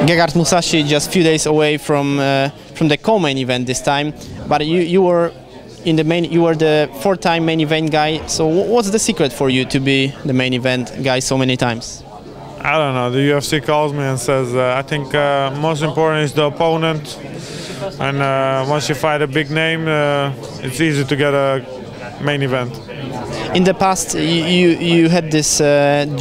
Gegard Mousasi just a few days away from the co-main event this time, but you were in the main. You were the four-time main event guy. So what's the secret for you to be the main event guy so many times? I don't know. The UFC calls me and says, I think most important is the opponent, and once you fight a big name, it's easy to get a main event. In the past, you had this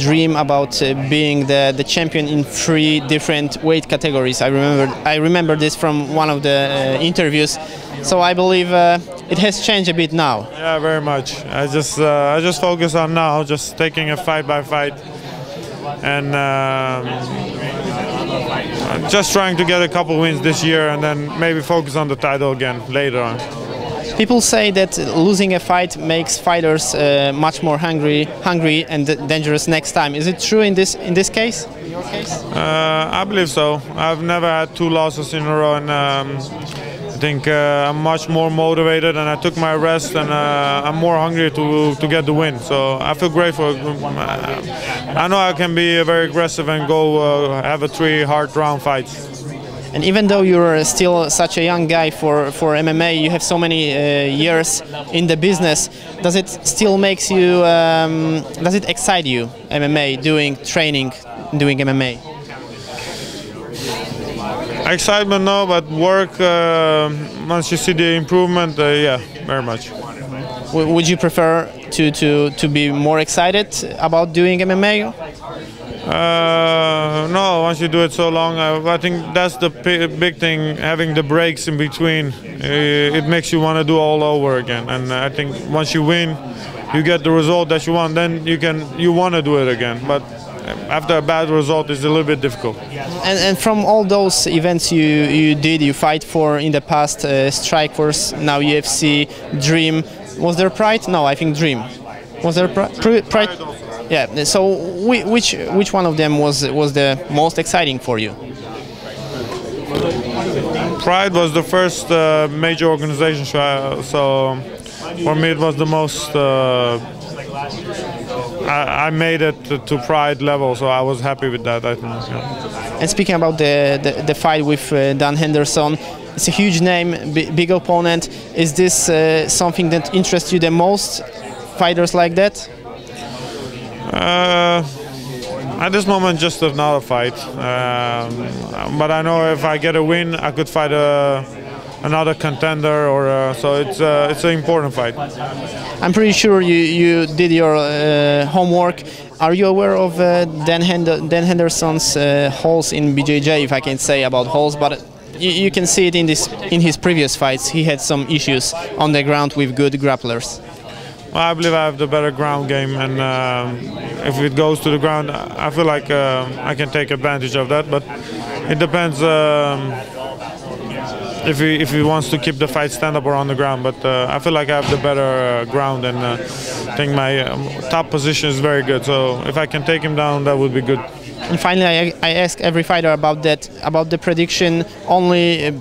dream about being the champion in 3 different weight categories. I remember this from one of the interviews. So I believe it has changed a bit now. Yeah, very much. I just focus on now, just taking it fight by fight, and just trying to get a couple wins this year, and then maybe focus on the title again later on. People say that losing a fight makes fighters much more hungry and dangerous next time. Is it true in this case? In your case? I believe so. I've never had 2 losses in a row, and I think I'm much more motivated, and I took my rest, and I'm more hungry to get the win. So I feel grateful. I know I can be very aggressive and go have a 3 hard round fights. And even though you're still such a young guy for MMA, you have so many years in the business. Does it still makes you? Does it excite you? MMA, doing MMA. Excitement, no, but work. Once you see the improvement, yeah, very much. Would you prefer to be more excited about doing MMA? No, once you do it so long, I think that's the big thing, having the breaks in between. It makes you want to do all over again, and I think once you win, you get the result that you want, then you want to do it again. But after a bad result, it's a little bit difficult. And from all those events you fight for in the past, Strikeforce, now UFC, Dream, was there Pride? No, I think Dream. Was there Pride? Yeah. So which one of them was the most exciting for you? Pride was the first major organization, so for me it was the most. I made it to Pride level, so I was happy with that, I think. Yeah. And speaking about the fight with Danem Hendersonem, it's a huge name, big opponent. Is this something that interests you the most? Fighters like that? At this moment, just another fight. But I know if I get a win, I could fight another contender, or so it's an important fight. I'm pretty sure you did your homework. Are you aware of Danem Henderson's holes in BJJ, if I can say about holes? But you can see it in his previous fights. He had some issues on the ground with good grapplers. Well, I believe I have the better ground game, and if it goes to the ground, I feel like I can take advantage of that. But it depends if he wants to keep the fight stand up or on the ground. But I feel like I have the better ground, and I think my top position is very good. So if I can take him down, that would be good. And finally, I ask every fighter about the prediction. Only,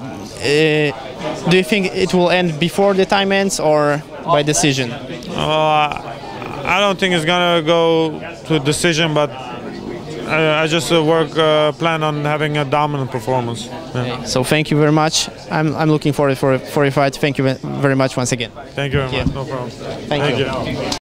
do you think it will end before the time ends or by decision? I don't think it's gonna go to a decision, but I just plan on having a dominant performance. Yeah. Okay. So thank you very much. I'm looking forward for a fight. Thank you very much once again. Thank you very much. No problem. Thank you.